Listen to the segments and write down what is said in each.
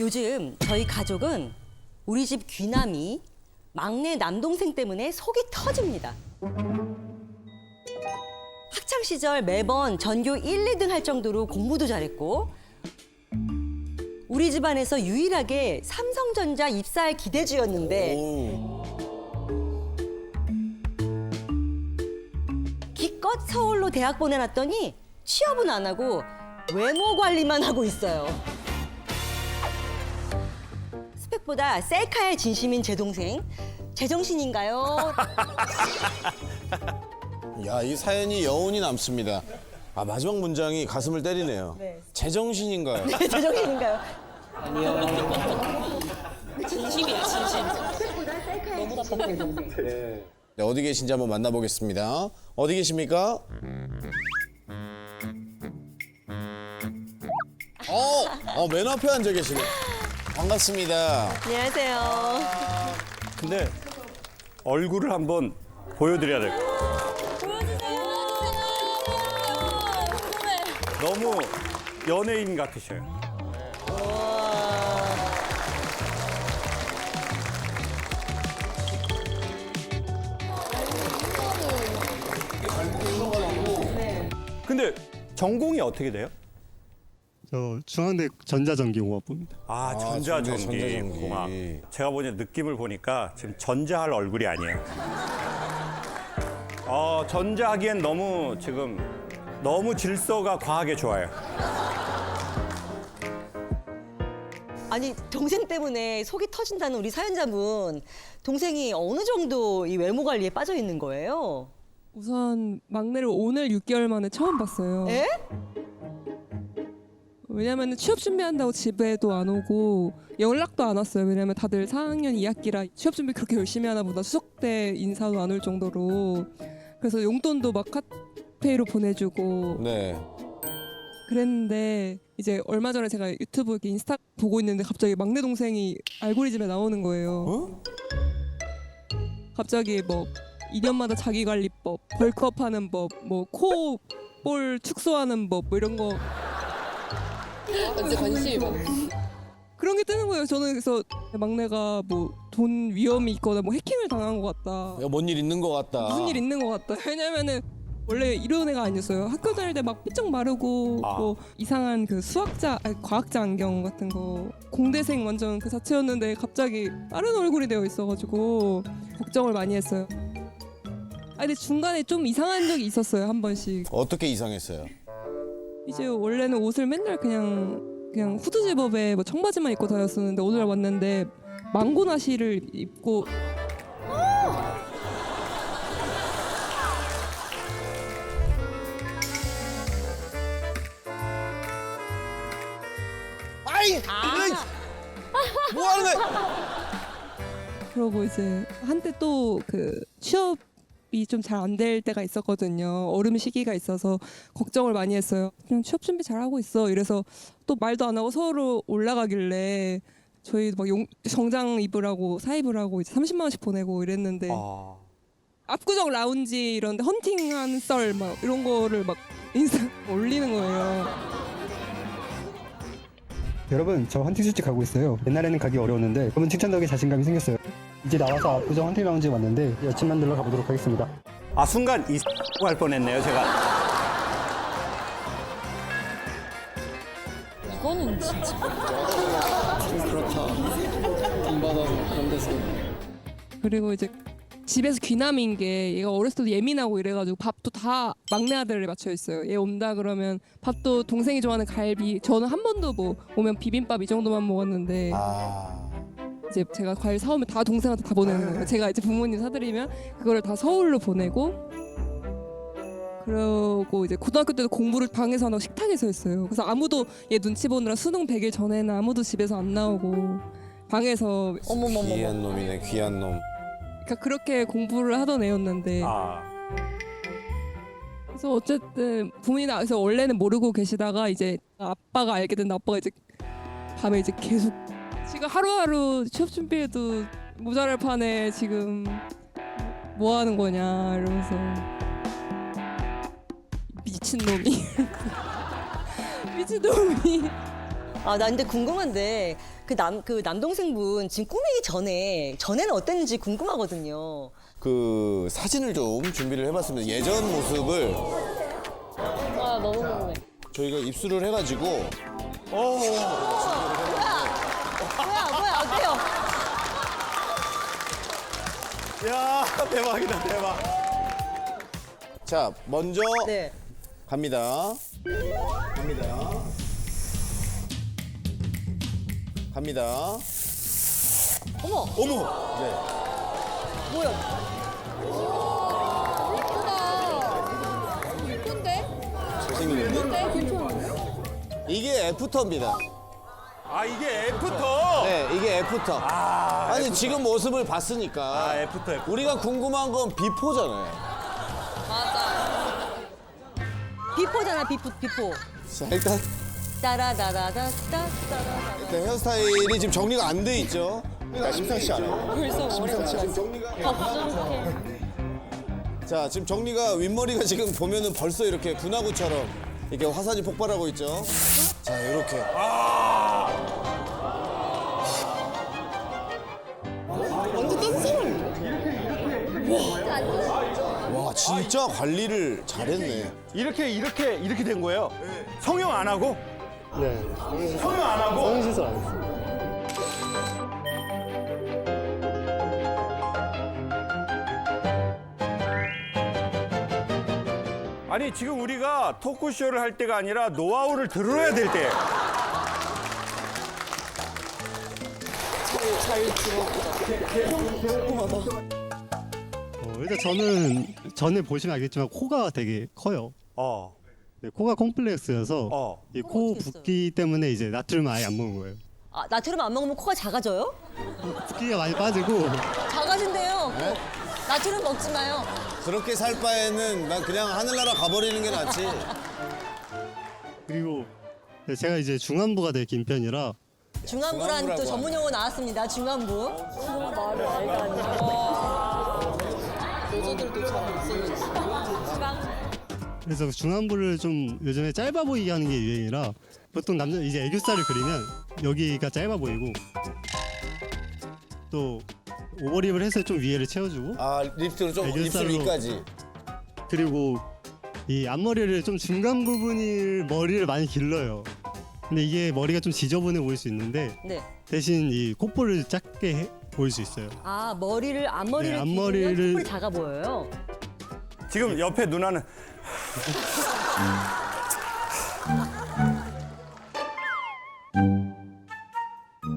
요즘 저희 가족은 우리 집 귀남이 막내 남동생 때문에 속이 터집니다. 학창 시절 매번 전교 1, 2등 할 정도로 공부도 잘했고 우리 집안에서 유일하게 삼성전자 입사할 기대주였는데 기껏 서울로 대학 보내놨더니 취업은 안 하고 외모 관리만 하고 있어요. 스펙보다 셀카에 진심인 제 동생. 제정신인가요? 야, 이 사연이 여운이 남습니다. 아, 마지막 문장이 가슴을 때리네요. 네. 제정신인가요? 제정신인가요? 진심이야, 진심. 너무 답답해, 동생. 네, 어디 계신지 한번 만나보겠습니다. 어디 계십니까? 맨 앞에 앉아 계시네. 반갑습니다. 안녕하세요. 근데 얼굴을 한번 보여드려야 될 것 같아요. 보여주세요. 너무 연예인 같으셔요. 근데 전공이 어떻게 돼요? 저 중앙대 전자전기공학부입니다. 아, 전자전기. 전자전기공학. 제가 보니 느낌을 보니까 지금 전자할 얼굴이 아니에요. 전자하기엔 너무 질서가 과하게 좋아요. 아니 동생 때문에 속이 터진다는 우리 사연자분, 동생이 어느 정도 이 외모 관리에 빠져 있는 거예요? 우선 막내를 오늘 6개월 만에 처음 봤어요. 에? 왜냐면 취업 준비한다고 집에도 안 오고 연락도 안 왔어요. 왜냐면 다들 4학년 2학기라 취업 준비 그렇게 열심히 하나 보다 수석 때 인사도 안 올 정도로. 그래서 용돈도 막 카페이로 보내주고 네. 그랬는데 이제 얼마 전에 제가 유튜브 이렇게 인스타 보고 있는데 갑자기 막내 동생이 알고리즘에 나오는 거예요. 갑자기 뭐 2년마다 자기관리법, 벌크업하는 법, 뭐 코 볼 축소하는 법, 뭐 이런 거. 완전 관심이 많아. 그런 게 뜨는 거예요. 저는 그래서 막내가 뭐 돈 위험이 있거나 뭐 해킹을 당한 것 같다. 뭔 일 있는 것 같다. 무슨 일 있는 것 같다. 왜냐면은 원래 이런 애가 아니었어요. 학교 다닐 때 막 삐쩍 마르고 뭐 이상한 그 과학자 안경 같은 거 공대생 완전 그 자체였는데 갑자기 다른 얼굴이 되어 있어가지고 걱정을 많이 했어요. 근데 중간에 좀 이상한 적이 있었어요. 한 번씩. 어떻게 이상했어요? 이제 원래는 옷을 맨날 그냥 후드 제법에 뭐 청바지만 입고 다녔었는데 오늘 왔는데 망고 나시를 입고 아이! 뭐 하는 거야? 그러고 이제 한때 또 그 취업이 좀 잘 안 될 때가 있었거든요. 얼음 시기가 있어서 걱정을 많이 했어요. 그냥 취업 준비 잘하고 있어. 이래서 또 말도 안 하고 서울로 올라가길래 저희도 막 정장 입으라고 사입으라고 이제 30만 원씩 보내고 이랬는데 압구정 라운지 이런데 헌팅한 썰 막 이런 거를 막 인스타 올리는 거예요. 여러분, 저 헌팅 술집 가고 있어요. 옛날에는 가기 어려웠는데 여러분 칭찬 덕에 자신감이 생겼어요. 이제 나와서 압구정 헌팅 라운지에 왔는데 여친 만들러 가보도록 하겠습니다. 아, 순간 할 뻔했네요, 제가. 이거는 진짜. 그리고 이제 집에서 귀남인 게 얘가 어렸을 때도 예민하고 이래가지고 밥도 다 막내 아들에 맞춰 있어요. 얘 온다 그러면 밥도 동생이 좋아하는 갈비. 저는 한 번도 뭐 오면 비빔밥 이 정도만 먹었는데 이제 제가 과일 사오면 다 동생한테 다 보내는 거예요. 제가 이제 부모님 사드리면 그거를 다 서울로 보내고 그러고 이제 고등학교 때도 공부를 방에서 안 하고 식탁에서 했어요. 그래서 아무도 얘 눈치 보느라 수능 100일 전에는 아무도 집에서 안 나오고 방에서 귀한 놈이네, 귀한 놈. 그러니까 그렇게 공부를 하던 애였는데 그래서 어쨌든 부모님이 그래서 원래는 모르고 계시다가 이제 아빠가 알게 된다. 아빠가 이제 밤에 이제 계속 지금 하루하루 취업 준비해도 모자랄 판에 지금 뭐 하는 거냐 이러면서 미친놈이 미친놈이 아, 나 근데 궁금한데 그 남동생분 지금 꾸미기 전에는 어땠는지 궁금하거든요. 그 사진을 좀 준비를 해봤습니다. 예전 모습을 아 너무 궁금해. 저희가 입수를 해가지고 뭐야 어때요? 야 대박이다 대박. 자 먼저 네. 갑니다. 어머 어머. 네. 뭐야? 잘생기는데? 이게 애프터입니다. 아 이게 애프터. 네, 이게 애프터. 아니 지금 모습을 봤으니까. 아 애프터. 우리가 궁금한 건 비포잖아요. 비포잖아 비포. 자 일단 따라다라다따따라. 일단 헤어스타일이 지금 정리가 안 돼 있죠. 심상치 않아요. 벌써 머리가 자 지금 정리가 윗머리가 지금 보면은 벌써 이렇게 분화구처럼 이렇게 화산이 폭발하고 있죠. 자 이렇게. 완전 딴 와 진짜 관리를 잘했네. 이렇게 된 거예요. 성형 안 하고? 네. 성형 안 하고? 성시설 안 했어요. 아니 지금 우리가 토크쇼를 할 때가 아니라 노하우를 들어야 될 때. 일단 저는 전에 보시면 알겠지만 코가 되게 커요. 어. 네, 코가 콤플렉스여서 어. 이 코 어떻게 붓기 때문에 이제 나트륨 아예 안 먹은 거예요. 아, 나트륨 안 먹으면 코가 작아져요? 붓기가 많이 빠지고 작아진대요. 나트륨 먹지 마요. 그렇게 살 바에는 난 그냥 하늘나라 가버리는 게 낫지. 그리고 제가 이제 중안부가 되게 긴 편이라 중안부란 또 중안부라고 전문 용어 나왔습니다. 중안부. 말을 알다니. 여자들도 잘 있어요. 그래서 중안부를 좀 요즘에 짧아 보이게 하는 게 유행이라 보통 남자 이제 애교살을 그리면 여기가 짧아 보이고 또 오버립을 해서 좀 위에를 채워주고 아 립스틱으로 좀 입술 애교살로. 위까지. 그리고 이 앞머리를 좀 중간 부분이 머리를 많이 길러요. 근데 이게 머리가 좀 지저분해 보일 수 있는데 네. 대신 이 콧볼을 작게 보일 수 있어요. 아 앞머리를 네, 기르면 콧볼이 작아 보여요. 지금 옆에 누나는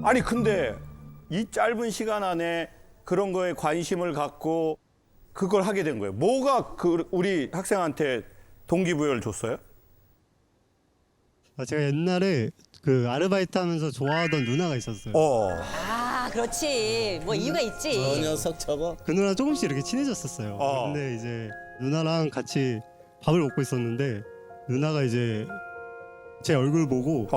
아니 근데 이 짧은 시간 안에 그런 거에 관심을 갖고 그걸 하게 된 거예요. 뭐가 우리 학생한테 동기부여를 줬어요? 제가 옛날에 그 아르바이트 하면서 좋아하던 누나가 있었어요. 아 그렇지. 뭐 이유가 저 있지. 녀석 저거. 그 누나 조금씩 이렇게 친해졌었어요. 근데 이제 누나랑 같이 밥을 먹고 있었는데 누나가 이제 제 얼굴 보고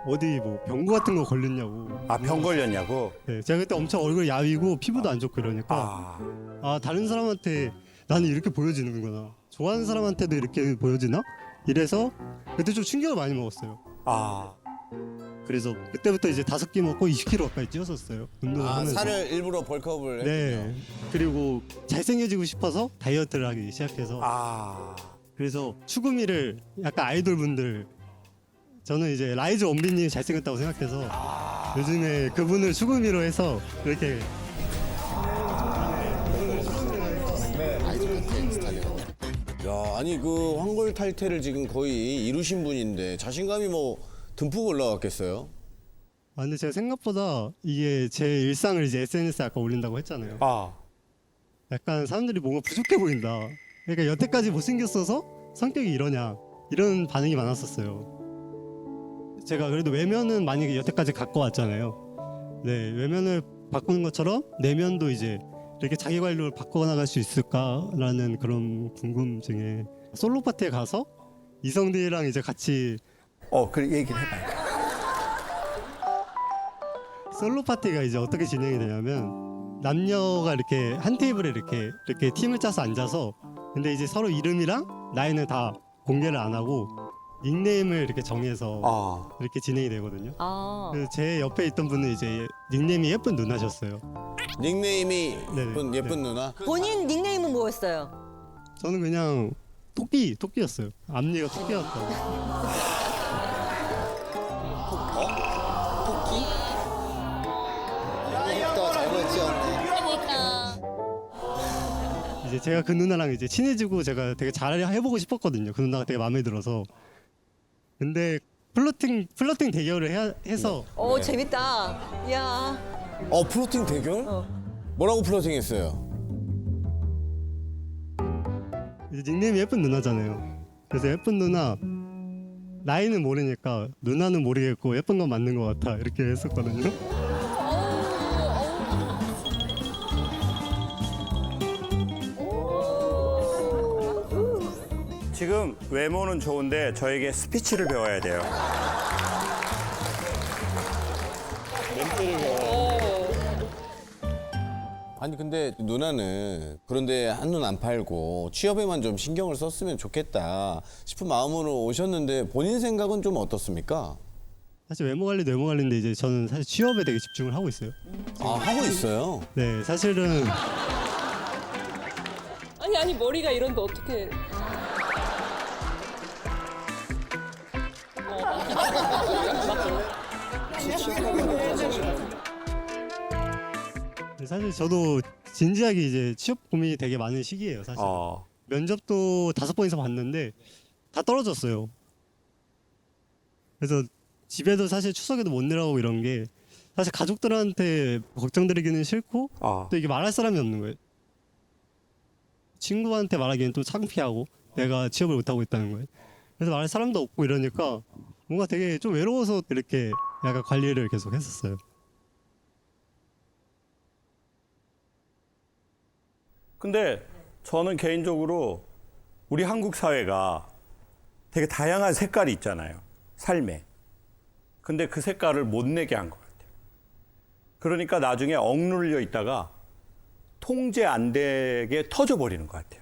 어디 뭐 병구 같은 거 걸렸냐고. 아 병 걸렸냐고? 네, 제가 그때 엄청 얼굴 야위고 피부도 안 좋고 이러니까 다른 사람한테 나는 이렇게 보여지는구나. 좋아하는 사람한테도 이렇게 보여지나? 이래서 그때 좀 충격을 많이 먹었어요. 그래서 그때부터 이제 5끼 먹고 20kg 가까이 찌웠었어요. 운동을 아 하면서. 살을 일부러 벌크업을 했군요. 네. 그리고 잘생겨지고 싶어서 다이어트를 하기 시작해서 그래서 추구미를 약간 아이돌 분들 저는 이제 라이즈 원빈님 잘생겼다고 생각해서 요즘에 그분을 추구미로 해서 이렇게 야 아니 그 황골 탈퇴를 지금 거의 이루신 분인데 자신감이 뭐 듬뿍 올라갔겠어요? 근데 제가 생각보다 이게 제 일상을 이제 SNS에 아까 올린다고 했잖아요. 약간 사람들이 뭔가 부족해 보인다. 그러니까 여태까지 못생겼어서 성격이 이러냐 이런 반응이 많았었어요. 제가 그래도 외면은 만약에 여태까지 갖고 왔잖아요. 네, 외면을 바꾸는 것처럼 내면도 이제 이렇게 자기 관리를 바꿔나갈 수 있을까라는 그런 궁금증에 솔로 파티에 가서 이성들이랑 이제 같이 그래 얘기를 해봐요. 솔로 파티가 이제 어떻게 진행이 되냐면 남녀가 이렇게 한 테이블에 이렇게 팀을 짜서 앉아서 근데 이제 서로 이름이랑 나이는 다 공개를 안 하고 닉네임을 이렇게 정해서 아, 이렇게 진행이 되거든요. 아. 그래서 제 옆에 있던 분은 이제 닉네임이 예쁜 누나셨어요. 닉네임이 네네. 예쁜 누나. 본인 닉네임은 뭐였어요? 저는 그냥 토끼였어요. 앞니가 토끼였다고. 또 잘못 지었네. 이제 제가 그 누나랑 이제 친해지고 제가 되게 잘 해보고 싶었거든요. 그 누나가 되게 마음에 들어서. 근데 플러팅 대결을 해서 오, 네. 재밌다. 이야. 플로팅 대결? 어. 뭐라고 플로팅했어요? 이제 닉네임이 예쁜 누나잖아요. 그래서 예쁜 누나 나이는 모르니까 누나는 모르겠고 예쁜 건 맞는 것 같아 이렇게 했었거든요. 지금 외모는 좋은데 저에게 스피치를 배워야 돼요. 아니 근데 누나는 그런데 한눈 안 팔고 취업에만 좀 신경을 썼으면 좋겠다 싶은 마음으로 오셨는데 본인 생각은 좀 어떻습니까? 사실 외모 관리인데 이제 저는 사실 취업에 되게 집중을 하고 있어요. 아 하고 있어요. 네, 사실은 아니 머리가 이런데 어떻게? 사실 저도 진지하게 이제 취업 고민이 되게 많은 시기예요. 사실 면접도 5번이서 봤는데 다 떨어졌어요. 그래서 집에도 사실 추석에도 못 내려가고 이런 게 사실 가족들한테 걱정드리기는 싫고 또 이게 말할 사람이 없는 거예요. 친구한테 말하기엔 또 창피하고 내가 취업을 못하고 있다는 거예요. 그래서 말할 사람도 없고 이러니까 뭔가 되게 좀 외로워서 이렇게 약간 관리를 계속 했었어요. 근데 저는 개인적으로 우리 한국 사회가 되게 다양한 색깔이 있잖아요. 삶에. 근데 그 색깔을 못 내게 한 것 같아요. 그러니까 나중에 억눌려 있다가 통제 안 되게 터져버리는 것 같아요.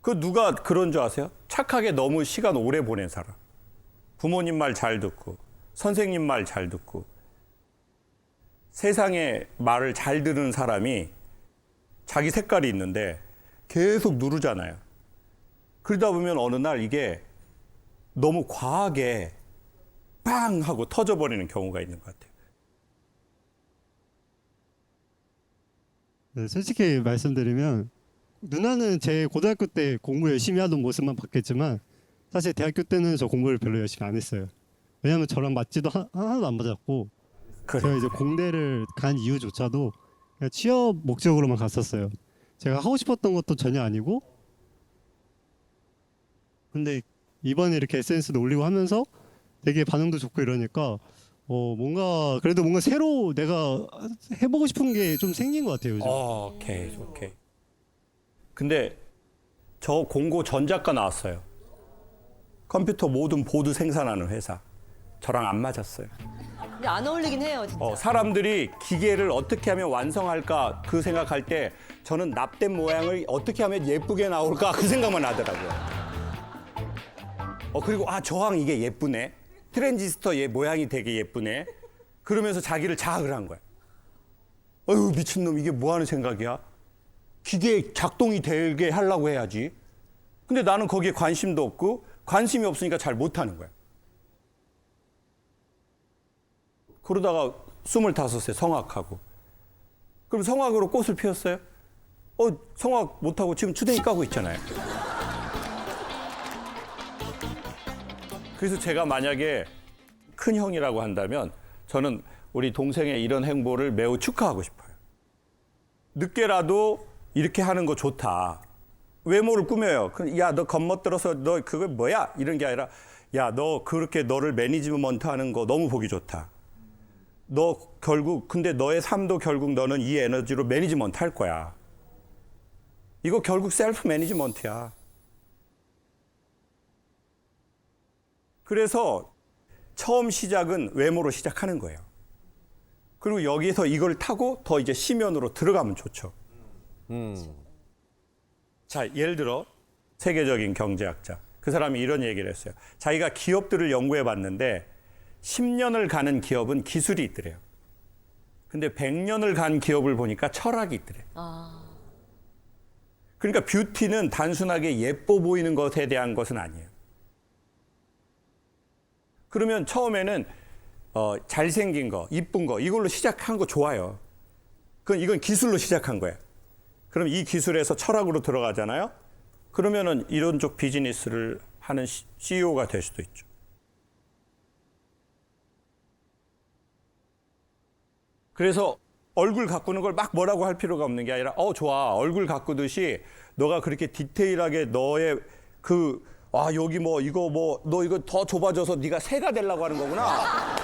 그 누가 그런 줄 아세요? 착하게 너무 시간 오래 보낸 사람. 부모님 말 잘 듣고 선생님 말 잘 듣고 세상의 말을 잘 들은 사람이 자기 색깔이 있는데 계속 누르잖아요. 그러다 보면 어느 날 이게 너무 과하게 빵 하고 터져버리는 경우가 있는 것 같아요. 네, 솔직히 말씀드리면 누나는 제 고등학교 때 공부 열심히 하던 모습만 봤겠지만 사실 대학교 때는 저 공부를 별로 열심히 안 했어요. 왜냐하면 저랑 맞지도 하나도 안 맞았고 그래. 제가 이제 공대를 간 이유조차도 그냥 취업 목적으로만 갔었어요. 제가 하고 싶었던 것도 전혀 아니고 근데 이번에 이렇게 SNS도 올리고 하면서 되게 반응도 좋고 이러니까 그래도 뭔가 새로 내가 해보고 싶은 게 좀 생긴 것 같아요 요즘. 오케이. 근데 저 공고 전작가 나왔어요. 컴퓨터 모든 보드 생산하는 회사. 저랑 안 맞았어요. 근데 안 어울리긴 해요, 진짜. 사람들이 기계를 어떻게 하면 완성할까 그 생각할 때 저는 납땜 모양을 어떻게 하면 예쁘게 나올까 그 생각만 하더라고요. 그리고 저항 이게 예쁘네. 트랜지스터 얘 모양이 되게 예쁘네. 그러면서 자기를 자학을 한 거야. 어휴 미친놈 이게 뭐 하는 생각이야. 기계 작동이 되게 하려고 해야지. 근데 나는 거기에 관심도 없고 관심이 없으니까 잘 못하는 거야. 그러다가 25세 성악하고. 그럼 성악으로 꽃을 피웠어요? 성악 못하고 지금 추대기 까고 있잖아요. 그래서 제가 만약에 큰 형이라고 한다면 저는 우리 동생의 이런 행보를 매우 축하하고 싶어요. 늦게라도 이렇게 하는 거 좋다. 외모를 꾸며요. 야, 너 겉멋들어서 너 그거 뭐야? 이런 게 아니라 야, 너 그렇게 너를 매니지먼트 하는 거 너무 보기 좋다. 너 결국 근데 너의 삶도 결국 너는 이 에너지로 매니지먼트 할 거야. 이거 결국 셀프 매니지먼트야. 그래서 처음 시작은 외모로 시작하는 거예요. 그리고 여기에서 이걸 타고 더 이제 심연으로 들어가면 좋죠. 자, 예를 들어 세계적인 경제학자 그 사람이 이런 얘기를 했어요. 자기가 기업들을 연구해 봤는데 10년을 가는 기업은 기술이 있더래요. 근데 100년을 간 기업을 보니까 철학이 있더래요. 그러니까 뷰티는 단순하게 예뻐 보이는 것에 대한 것은 아니에요. 그러면 처음에는 잘생긴 거, 이쁜 거 이걸로 시작한 거 좋아요. 이건 기술로 시작한 거예요. 그럼 이 기술에서 철학으로 들어가잖아요. 그러면은 이런 쪽 비즈니스를 하는 CEO가 될 수도 있죠. 그래서 얼굴 가꾸는 걸 막 뭐라고 할 필요가 없는 게 아니라 좋아. 얼굴 가꾸듯이 너가 그렇게 디테일하게 너의 여기 뭐 이거 뭐 너 이거 더 좁아져서 네가 새가 되려고 하는 거구나.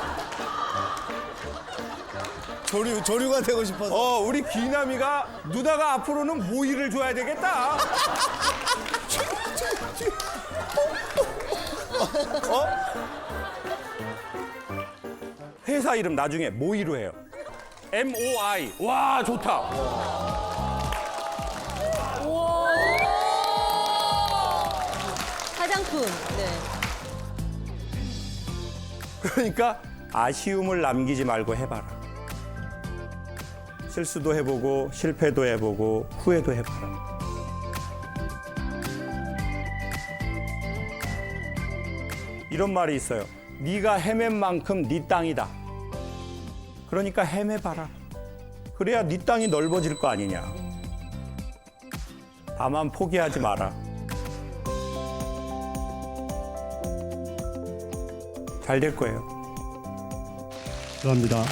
조류가 되고 싶어서. 우리 기남이가 누나가 앞으로는 모이를 줘야 되겠다. 회사 이름 나중에 모이로 해요. MOI. 와, 좋다. 화장품. 네. 그러니까 아쉬움을 남기지 말고 해봐라. 실수도 해보고 실패도 해보고 후회도 해봐라. 이런 말이 있어요. 네가 헤맨 만큼 네 땅이다. 그러니까 헤매봐라. 그래야 네 땅이 넓어질 거 아니냐. 다만 포기하지 마라. 잘 될 거예요. 감사합니다.